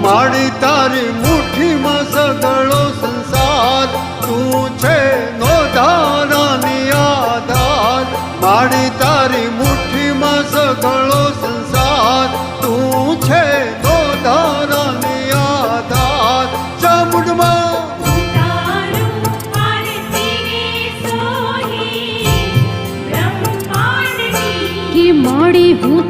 માડી તારી મુઠ્ઠીમાં સગળો સંસાર, તું છે નો ધારાની આધાર. માડી તારી મુઠ્ઠીમાં સગળો સંસાર, તું છે નો ધારાની આધાર. ચામુંડમાં કે મોડી હું